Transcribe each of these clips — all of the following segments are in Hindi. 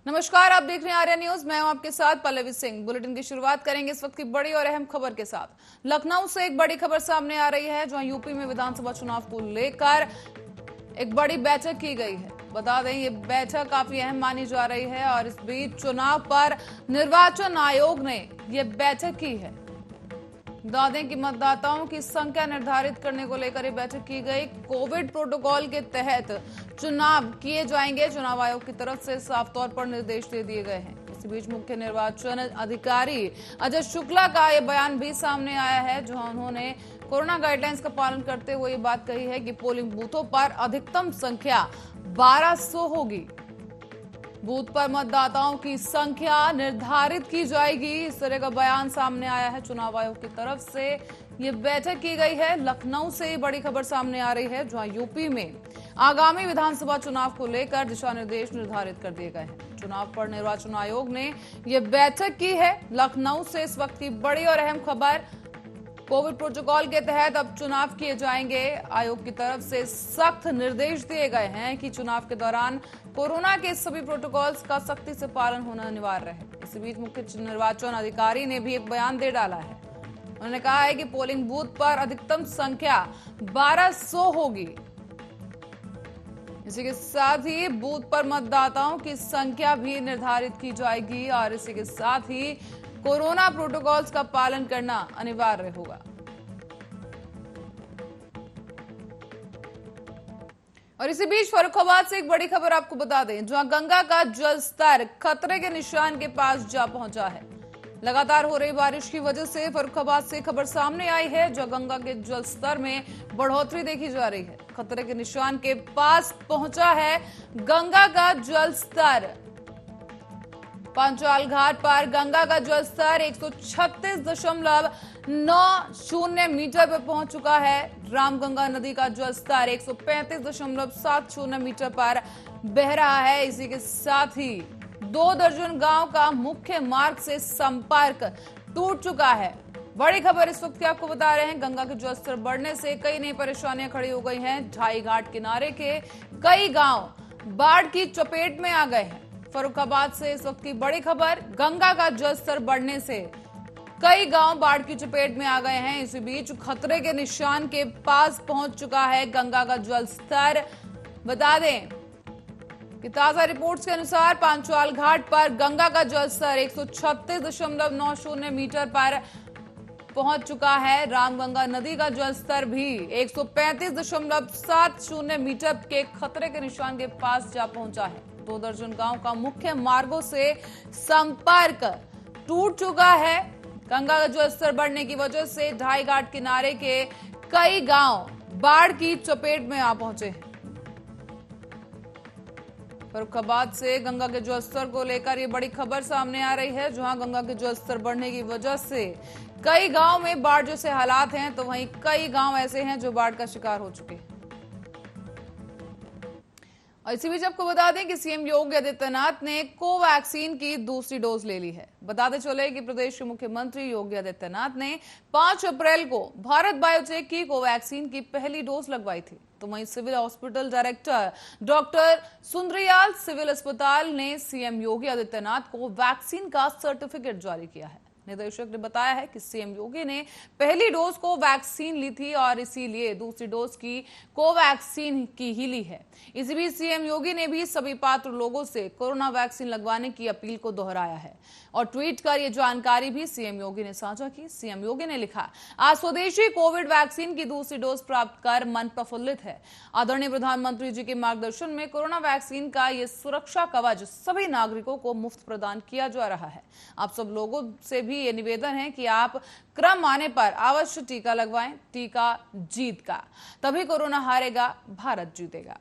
नमस्कार, आप देख रहे हैं आर्या न्यूज। मैं हूं आपके साथ पल्लवी सिंह। बुलेटिन की शुरुआत करेंगे इस वक्त की बड़ी और अहम खबर के साथ। लखनऊ से एक बड़ी खबर सामने आ रही है, जहां यूपी में विधानसभा चुनाव को लेकर एक बड़ी बैठक की गई है। बता दें, ये बैठक काफी अहम मानी जा रही है और इस बीच चुनाव पर निर्वाचन आयोग ने ये बैठक की है। बता दें कि मतदाताओं की संख्या निर्धारित करने को लेकर ये बैठक की गई। कोविड प्रोटोकॉल के तहत चुनाव किए जाएंगे, चुनाव आयोग की तरफ से साफ तौर पर निर्देश दे दिए गए हैं। इसी बीच मुख्य निर्वाचन अधिकारी अजय शुक्ला का ये बयान भी सामने आया है, जहां उन्होंने कोरोना गाइडलाइंस का पालन करते हुए ये बात कही है कि पोलिंग बूथों पर अधिकतम संख्या 1200 होगी। बूथ पर मतदाताओं की संख्या निर्धारित की जाएगी, इस तरह का बयान सामने आया है चुनाव आयोग की तरफ से। ये बैठक की गई है। लखनऊ से बड़ी खबर सामने आ रही है, जहां यूपी में आगामी विधानसभा चुनाव को लेकर दिशा निर्देश निर्धारित कर दिए गए हैं। चुनाव पर निर्वाचन आयोग ने ये बैठक की है। लखनऊ से इस वक्त की बड़ी और अहम खबर, कोविड प्रोटोकॉल के तहत अब चुनाव किए जाएंगे। आयोग की तरफ से सख्त निर्देश दिए गए हैं कि चुनाव के दौरान कोरोना के सभी प्रोटोकॉल्स का सख्ती से पालन होना अनिवार्य है। इसी बीच मुख्य निर्वाचन अधिकारी ने भी एक बयान दे डाला है। उन्होंने कहा है कि पोलिंग बूथ पर अधिकतम संख्या 1200 होगी। इसी के साथ ही बूथ पर मतदाताओं की संख्या भी निर्धारित की जाएगी और इसी के साथ ही कोरोना प्रोटोकॉल्स का पालन करना अनिवार्य होगा। और इसी बीच फर्रुखाबाद से एक बड़ी खबर आपको बता दें, जहां गंगा का जलस्तर खतरे के निशान के पास जा पहुंचा है। लगातार हो रही बारिश की वजह से फर्रुखाबाद से खबर सामने आई है, जहां गंगा के जलस्तर में बढ़ोतरी देखी जा रही है। खतरे के निशान के पास पहुंचा है गंगा का जलस्तर। पांचाल घाट पर गंगा का जलस्तर 136.90 मीटर पर पहुंच चुका है। रामगंगा नदी का जलस्तर 135.70 मीटर पर बह रहा है। इसी के साथ ही 2 दर्जन गांव का मुख्य मार्ग से संपर्क टूट चुका है। बड़ी खबर इस वक्त की आपको बता रहे हैं, गंगा के जलस्तर बढ़ने से कई नई परेशानियां खड़ी हो गई हैं। ढाई घाट किनारे के कई गांव बाढ़ की चपेट में आ गए हैं। फर्रुखाबाद से इस वक्त की बड़ी खबर, गंगा का जलस्तर बढ़ने से कई गांव बाढ़ की चपेट में आ गए हैं। इसी बीच खतरे के निशान के पास पहुंच चुका है गंगा का जलस्तर। बता दें कि ताजा रिपोर्ट्स के अनुसार पांचाल घाट पर गंगा का जलस्तर 136.90 मीटर पर पहुंच चुका है। रामगंगा नदी का जलस्तर भी 135.70 मीटर के खतरे के निशान के पास जा पहुंचा है। 2 दर्जन गांव का मुख्य मार्गों से संपर्क टूट चुका है। गंगा का जलस्तर बढ़ने की वजह से ढाई घाट किनारे के कई गांव बाढ़ की चपेट में आ पहुंचे हैं। फर्रुखाबाद से गंगा के जलस्तर को लेकर ये बड़ी खबर सामने आ रही है, जहां गंगा के जलस्तर बढ़ने की वजह से कई गांव में बाढ़ जैसे हालात हैं, तो वहीं कई गांव ऐसे हैं जो बाढ़ का शिकार हो चुके हैं। और इसी बीच आपको बता दें कि सीएम योगी आदित्यनाथ ने कोवैक्सीन की दूसरी डोज ले ली है। बताते चले कि प्रदेश के मुख्यमंत्री योगी आदित्यनाथ ने 5 अप्रैल को भारत बायोटेक की कोवैक्सीन की पहली डोज लगवाई थी। तो वहीं civil hospital director doctor Sundriyal civil अस्पताल ने सीएम योगी आदित्यनाथ को वैक्सीन का सर्टिफिकेट जारी किया है। निदेशक ने बताया है कि सीएम योगी ने पहली डोज को वैक्सीन ली थी और इसीलिए दूसरी डोज की कोवैक्सीन की ही ली है। इसी बीच सीएम योगी ने भी सभी पात्र लोगों से कोरोना वैक्सीन लगवाने की अपील को दोहराया है और ट्वीट कर यह जानकारी भी सीएम योगी ने साझा की। सीएम योगी ने लिखा, आज स्वदेशी कोविड वैक्सीन की दूसरी डोज प्राप्त कर मन प्रफुल्लित है। आदरणीय प्रधानमंत्री जी के मार्गदर्शन में कोरोना वैक्सीन का ये सुरक्षा कवच सभी नागरिकों को मुफ्त प्रदान किया जा रहा है। आप सब लोगों से भी ये निवेदन है कि आप क्रम आने पर अवश्य टीका लगवाएं। टीका जीत का, तभी कोरोना हारेगा, भारत जीतेगा।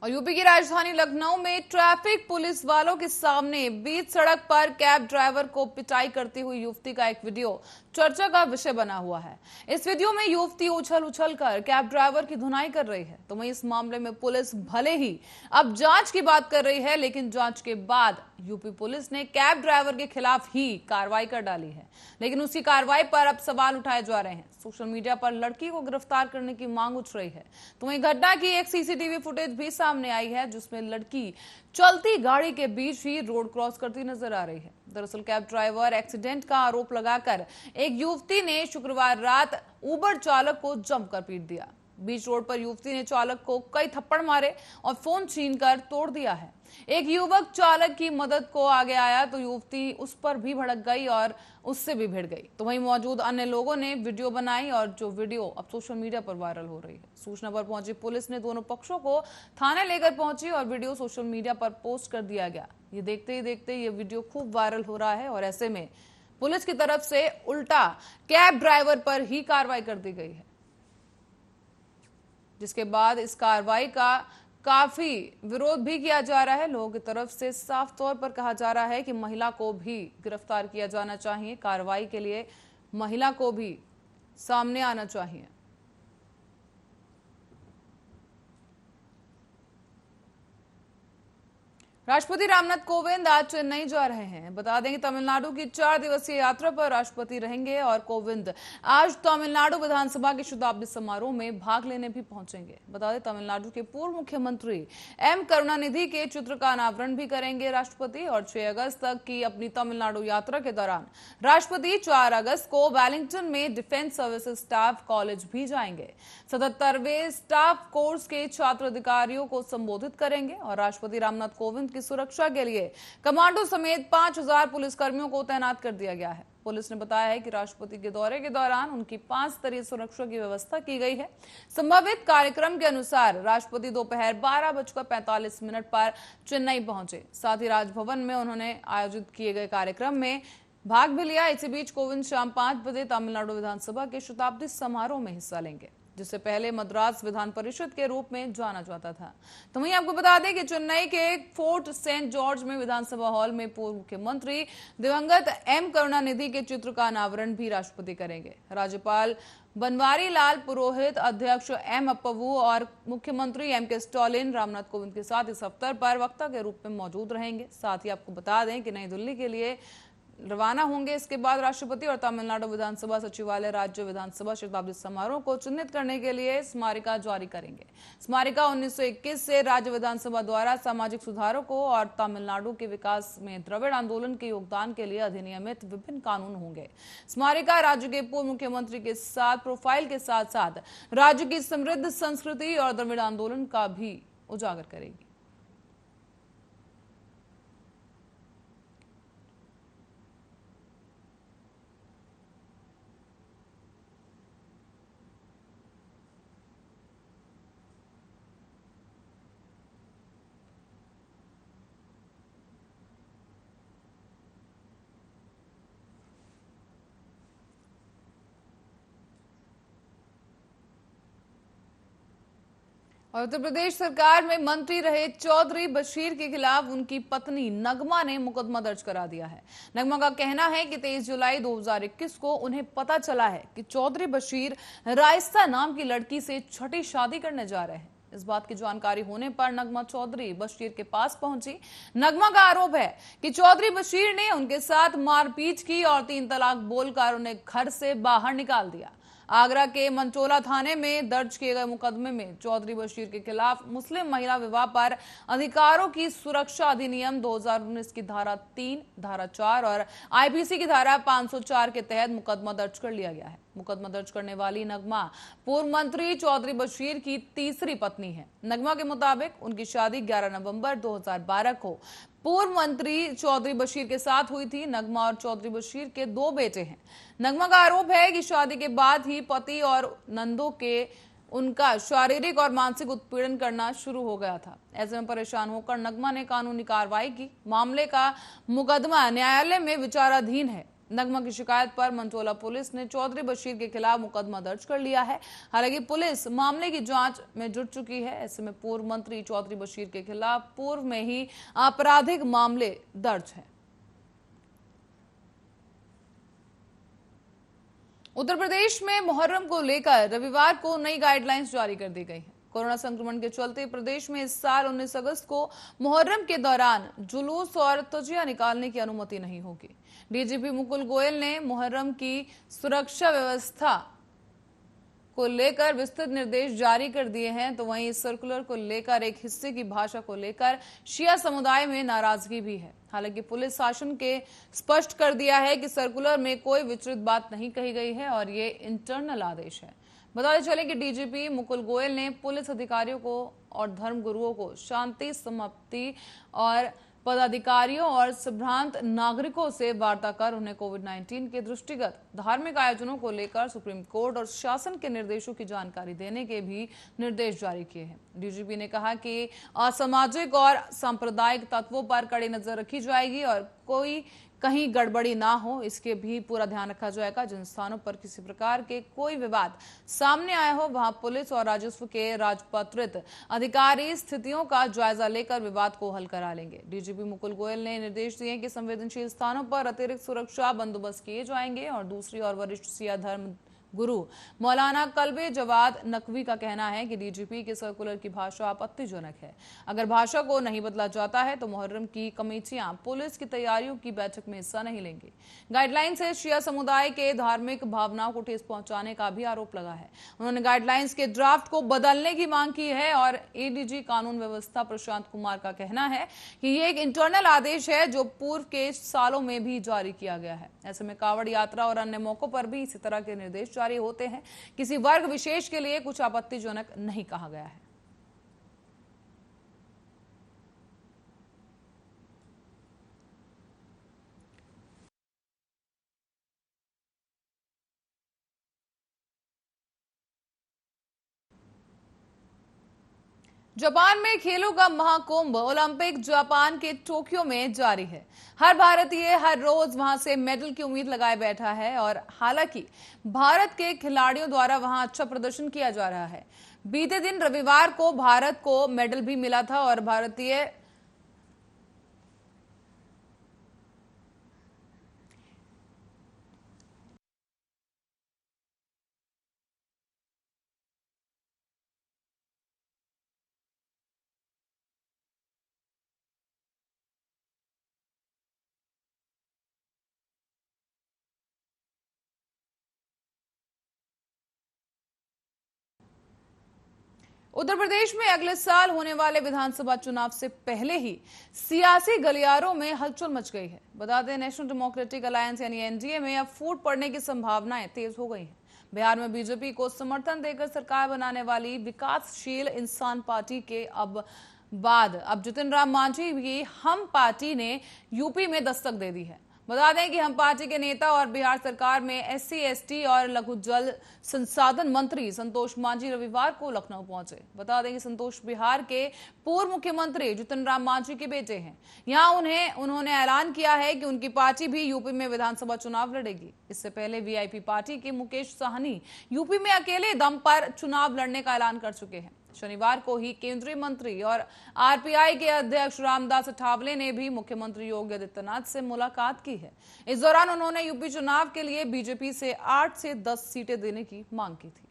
और यूपी की राजधानी लखनऊ में ट्रैफिक पुलिस वालों के सामने बीच सड़क पर कैब ड्राइवर को पिटाई करती हुई युवती का एक वीडियो चर्चा का विषय बना हुआ है। इस वीडियो में युवती उछल उछल कर कैब ड्राइवर की धुनाई कर रही है। तो वहीं इस मामले में पुलिस भले ही अब जांच की बात कर रही है, लेकिन जांच के बाद यूपी पुलिस ने कैब ड्राइवर के खिलाफ ही कार्रवाई कर डाली है। लेकिन उसी कार्रवाई पर अब सवाल उठाए जा रहे हैं। सोशल मीडिया पर लड़की को गिरफ्तार करने की मांग उठ रही है। तो वहीं घटना की एक सीसीटीवी फुटेज भी सामने आई है, जिसमें लड़की चलती गाड़ी के बीच ही रोड क्रॉस करती नजर आ रही है। दरअसल कैब ड्राइवर एक्सीडेंट का आरोप लगाकर एक युवती ने शुक्रवार रात उबर चालक को जमकर पीट दिया। बीच रोड पर युवती ने चालक को कई थप्पड़ मारे और फोन छीनकर तोड़ दिया है। एक युवक चालक की मदद को आगे आया तो युवती उस पर भी भड़क गई और उससे भी भिड़ गई। तो वहीं मौजूद अन्य लोगों ने वीडियो बनाई और जो वीडियो अब सोशल मीडिया पर वायरल हो रही है। सूचना पर पहुंची पुलिस ने दोनों पक्षों को थाने लेकर पहुंची और वीडियो सोशल मीडिया पर पोस्ट कर दिया गया। ये देखते ही देखते ये वीडियो खूब वायरल हो रहा है और ऐसे में पुलिस की तरफ से उल्टा कैब ड्राइवर पर ही कार्रवाई कर दी गई है, जिसके बाद इस कार्रवाई का काफी विरोध भी किया जा रहा है। लोगों की तरफ से साफ तौर पर कहा जा रहा है कि महिला को भी गिरफ्तार किया जाना चाहिए, कार्रवाई के लिए महिला को भी सामने आना चाहिए। राष्ट्रपति रामनाथ कोविंद आज चेन्नई जा रहे हैं। बता दें कि तमिलनाडु की 4 दिवसीय यात्रा पर राष्ट्रपति रहेंगे और कोविंद आज तमिलनाडु विधानसभा के शताब्दी समारोह में भाग लेने भी पहुंचेंगे। बता दें तमिलनाडु के पूर्व मुख्यमंत्री एम करुणानिधि के चित्र का अनावरण भी करेंगे राष्ट्रपति। और 6 अगस्त तक की अपनी तमिलनाडु यात्रा के दौरान राष्ट्रपति 4 अगस्त को वेलिंगटन में डिफेंस सर्विसेज स्टाफ कॉलेज भी जाएंगे। 77वें स्टाफ कोर्स के छात्र अधिकारियों को संबोधित करेंगे और राष्ट्रपति रामनाथ कोविंद सुरक्षा के लिए कमांडो समेत 5000 पुलिसकर्मियों को तैनात कर दिया गया है। पुलिस ने बताया है कि राष्ट्रपति के दौरे के दौरान उनकी 5 स्तरीय सुरक्षा की व्यवस्था की गई है। संभावित कार्यक्रम के अनुसार राष्ट्रपति दोपहर 12:45 पर चेन्नई पहुंचे। साथ ही राजभवन में उन्होंने आयोजित किए गए कार्यक्रम में भाग भी लिया। इसी बीच कोविंद शाम 5 बजे तमिलनाडु विधानसभा के शताब्दी समारोह में हिस्सा लेंगे, जिससे पहले मद्रास विधान परिषद के रूप में जाना जाता था। तो वहीं आपको बता दें कि चेन्नई के फोर्ट सेंट जॉर्ज में विधानसभा हॉल में पूर्व मुख्यमंत्री दिवंगत एम करुणानिधि के चित्र का अनावरण भी राष्ट्रपति करेंगे। राज्यपाल बनवारी लाल पुरोहित, अध्यक्ष एम अप्पवू और मुख्यमंत्री एम के स्टालिन रामनाथ कोविंद के साथ इस अवसर पर वक्ता के रूप में मौजूद रहेंगे। साथ ही आपको बता दें कि नई दिल्ली के लिए रवाना होंगे। इसके बाद राष्ट्रपति और तमिलनाडु विधानसभा सचिवालय राज्य विधानसभा शताब्दी समारोह को चिन्हित करने के लिए स्मारिका जारी करेंगे। स्मारिका 1921 से राज्य विधानसभा द्वारा सामाजिक सुधारों को और तमिलनाडु के विकास में द्रविड़ आंदोलन के योगदान के लिए अधिनियमित विभिन्न कानून होंगे। स्मारिका राज्य के पूर्व मुख्यमंत्री के साथ प्रोफाइल के साथ साथ राज्य की समृद्ध संस्कृति और द्रविड़ आंदोलन का भी उजागर करेगी। और उत्तर प्रदेश सरकार में मंत्री रहे चौधरी बशीर के खिलाफ उनकी पत्नी नगमा ने मुकदमा दर्ज करा दिया है। नगमा का कहना है कि 23 जुलाई 2021 को उन्हें पता चला है कि चौधरी बशीर राइस्ता नाम की लड़की से छठी शादी करने जा रहे हैं। इस बात की जानकारी होने पर नगमा चौधरी बशीर के पास पहुंची। नगमा का आरोप है कि चौधरी बशीर ने उनके साथ मारपीट की और 3 तलाक बोलकर उन्हें घर से बाहर निकाल दिया। आगरा के मंचोला थाने में दर्ज किए गए मुकदमे में चौधरी बशीर के खिलाफ मुस्लिम महिला विवाह पर अधिकारों की सुरक्षा अधिनियम 2019 की धारा 3, धारा 4 और आईपीसी की धारा 504 के तहत मुकदमा दर्ज कर लिया गया है। मुकदमा दर्ज करने वाली नगमा पूर्व मंत्री चौधरी बशीर की तीसरी पत्नी है। नगमा के मुताबिक उनकी शादी 11 नवंबर 2012 को पूर्व मंत्री चौधरी बशीर के साथ हुई थी। नगमा और चौधरी बशीर के 2 बेटे हैं। नगमा का आरोप है कि शादी के बाद ही पति और नंदों के उनका शारीरिक और मानसिक उत्पीड़न करना शुरू हो गया था। ऐसे में परेशान होकर नगमा ने कानूनी कार्रवाई की। मामले का मुकदमा न्यायालय में विचाराधीन है। नगमा की शिकायत पर मंचोला पुलिस ने चौधरी बशीर के खिलाफ मुकदमा दर्ज कर लिया है। हालांकि पुलिस मामले की जांच में जुट चुकी है। ऐसे में पूर्व मंत्री चौधरी बशीर के खिलाफ पूर्व में ही आपराधिक मामले दर्ज हैं। उत्तर प्रदेश में मुहर्रम को लेकर रविवार को नई गाइडलाइंस जारी कर दी गई है। कोरोना संक्रमण के चलते प्रदेश में इस साल 19 अगस्त को मुहर्रम के दौरान जुलूस और तजिया निकालने की अनुमति नहीं होगी। डीजीपी मुकुल गोयल ने मुहर्रम की सुरक्षा व्यवस्था को लेकर विस्तृत निर्देश जारी कर दिए हैं। तो वहीं इस सर्कुलर को लेकर एक हिस्से की भाषा को लेकर शिया समुदाय में नाराजगी भी है। हालांकि पुलिस शासन के स्पष्ट कर दिया है कि सर्कुलर में कोई विचलित बात नहीं कही गई है और ये इंटरनल आदेश है। बताते चले कि डीजीपी मुकुल गोयल ने पुलिस अधिकारियों को और धर्म गुरुओं को शांति समाप्ति और पदाधिकारियों और संभ्रांत नागरिकों से वार्ता कर उन्हें कोविड-19 के दृष्टिगत धार्मिक आयोजनों को लेकर सुप्रीम कोर्ट और शासन के निर्देशों की जानकारी देने के भी निर्देश जारी किए हैं। डीजीपी ने कहा कि असामाजिक और सांप्रदायिक तत्वों पर कड़ी नजर रखी जाएगी और कोई कहीं गड़बड़ी ना हो, इसके भी पूरा ध्यान रखा जाएगा। जिन स्थानों पर किसी प्रकार के कोई विवाद सामने आया हो वहां पुलिस और राजस्व के राजपत्रित अधिकारी स्थितियों का जायजा लेकर विवाद को हल करा लेंगे। डीजीपी मुकुल गोयल ने निर्देश दिए कि संवेदनशील स्थानों पर अतिरिक्त सुरक्षा बंदोबस्त किए जाएंगे। और दूसरी ओर वरिष्ठ सिया धर्म गुरु मौलाना कल्बे जवाद नकवी का कहना है कि डीजीपी के सर्कुलर की भाषा आपत्तिजनक है। अगर भाषा को नहीं बदला जाता है तो मुहर्रम की कमेटियां पुलिस की तैयारियों की बैठक में हिस्सा नहीं लेंगी। गाइडलाइन से शिया समुदाय के धार्मिक भावनाओं को ठेस पहुंचाने का भी आरोप लगा है। उन्होंने गाइडलाइंस के ड्राफ्ट को बदलने की मांग की है और एडीजी कानून व्यवस्था प्रशांत कुमार का कहना है कि ये एक इंटरनल आदेश है जो पूर्व के सालों में भी जारी किया गया है। ऐसे में कावड़ यात्रा और अन्य मौकों पर भी इसी तरह के निर्देश जारी होते हैं। किसी वर्ग विशेष के लिए कुछ आपत्तिजनक नहीं कहा गया है। जापान में खेलों का महाकुंभ ओलंपिक जापान के टोक्यो में जारी है। हर भारतीय हर रोज वहां से मेडल की उम्मीद लगाए बैठा है और हालांकि भारत के खिलाड़ियों द्वारा वहां अच्छा प्रदर्शन किया जा रहा है। बीते दिन रविवार को भारत को मेडल भी मिला था और भारतीय उत्तर प्रदेश में अगले साल होने वाले विधानसभा चुनाव से पहले ही सियासी गलियारों में हलचल मच गई है। बता दें, नेशनल डेमोक्रेटिक अलायंस यानी एनडीए में अब फूट पड़ने की संभावनाएं तेज हो गई हैं। बिहार में बीजेपी को समर्थन देकर सरकार बनाने वाली विकासशील इंसान पार्टी के अब जितिन राम मांझी की हम पार्टी ने यूपी में दस्तक दे दी है। बता दें कि हम पार्टी के नेता और बिहार सरकार में एससी, एसटी और लघु जल संसाधन मंत्री संतोष मांझी रविवार को लखनऊ पहुंचे। बता दें कि संतोष बिहार के पूर्व मुख्यमंत्री जितिन राम मांझी के बेटे हैं। यहां उन्होंने ऐलान किया है कि उनकी पार्टी भी यूपी में विधानसभा चुनाव लड़ेगी। इससे पहले वीआईपी पार्टी के मुकेश साहनी यूपी में अकेले दम पर चुनाव लड़ने का ऐलान कर चुके हैं। शनिवार को ही केंद्रीय मंत्री और आरपीआई के अध्यक्ष रामदास अठावले ने भी मुख्यमंत्री योगी आदित्यनाथ से मुलाकात की है। इस दौरान उन्होंने यूपी चुनाव के लिए बीजेपी से 8 से 10 सीटें देने की मांग की थी।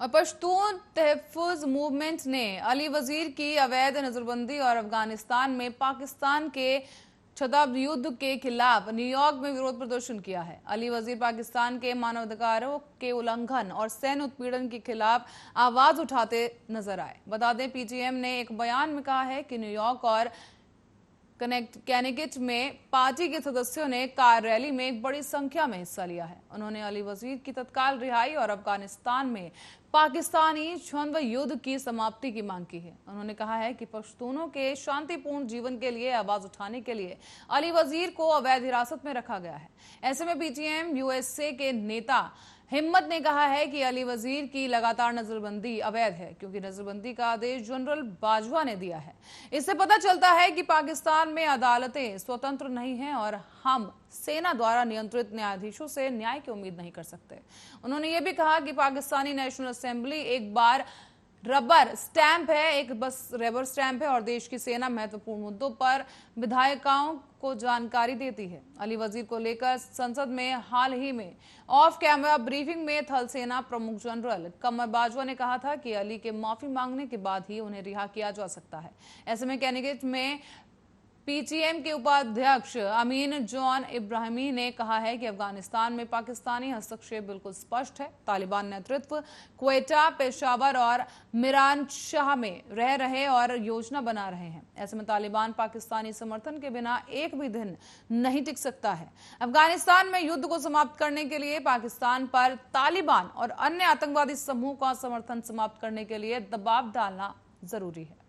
और पश्तून तहफ़्फ़ुज़ मूवमेंट ने अली वजीर की अवैध नजरबंदी और अफगानिस्तान में पाकिस्तान के शताब्दी युद्ध के खिलाफ न्यूयॉर्क में विरोध प्रदर्शन किया है। अली वजीर पाकिस्तान के मानवाधिकारों के उल्लंघन और सैन्य उत्पीड़न के खिलाफ आवाज उठाते नजर आए। बता दें, पीटीएम ने एक बयान में कहा है कि न्यूयॉर्क और कैनेकेट में पार्टी के सदस्यों ने कार रैली में एक बड़ी संख्या में हिस्सा लिया है। उन्होंने अली वजीर की तत्काल रिहाई और अफगानिस्तान में पाकिस्तानी द्वंद्व युद्ध की समाप्ति की मांग की है। उन्होंने कहा है कि पश्तूनों के शांतिपूर्ण जीवन के लिए आवाज उठाने के लिए अली वजीर को अवैध हिरासत में रखा गया है। ऐसे में पीटीएम यूएसए के नेता हिम्मत ने कहा है कि अली वजीर की लगातार नजरबंदी अवैध है, क्योंकि नजरबंदी का आदेश जनरल बाजवा ने दिया है। इससे पता चलता है कि पाकिस्तान में अदालतें स्वतंत्र नहीं हैं और हम सेना द्वारा नियंत्रित न्यायाधीशों से न्याय की उम्मीद नहीं कर सकते। उन्होंने ये भी कहा कि पाकिस्तानी नेशनल असेंबली एक बार रबर स्टैंप है, एक बस रबर स्टैंप है और देश की सेना महत्वपूर्ण मुद्दों पर विधायकों को जानकारी देती है। अली वजीर को लेकर संसद में हाल ही में ऑफ कैमरा ब्रीफिंग में थल सेना प्रमुख जनरल कमर बाजवा ने कहा था कि अली के माफी मांगने के बाद ही उन्हें रिहा किया जा सकता है। ऐसे में कैबिनेट में पीटीएम के उपाध्यक्ष अमीन जॉन इब्राहिमी ने कहा है कि अफगानिस्तान में पाकिस्तानी हस्तक्षेप बिल्कुल स्पष्ट है। तालिबान नेतृत्व क्वेटा, पेशावर और मिरान शाह में रह रहे और योजना बना रहे हैं। ऐसे में तालिबान पाकिस्तानी समर्थन के बिना एक भी दिन नहीं टिक सकता है। अफगानिस्तान में युद्ध को समाप्त करने के लिए पाकिस्तान पर तालिबान और अन्य आतंकवादी समूह का समर्थन समाप्त करने के लिए दबाव डालना जरूरी है।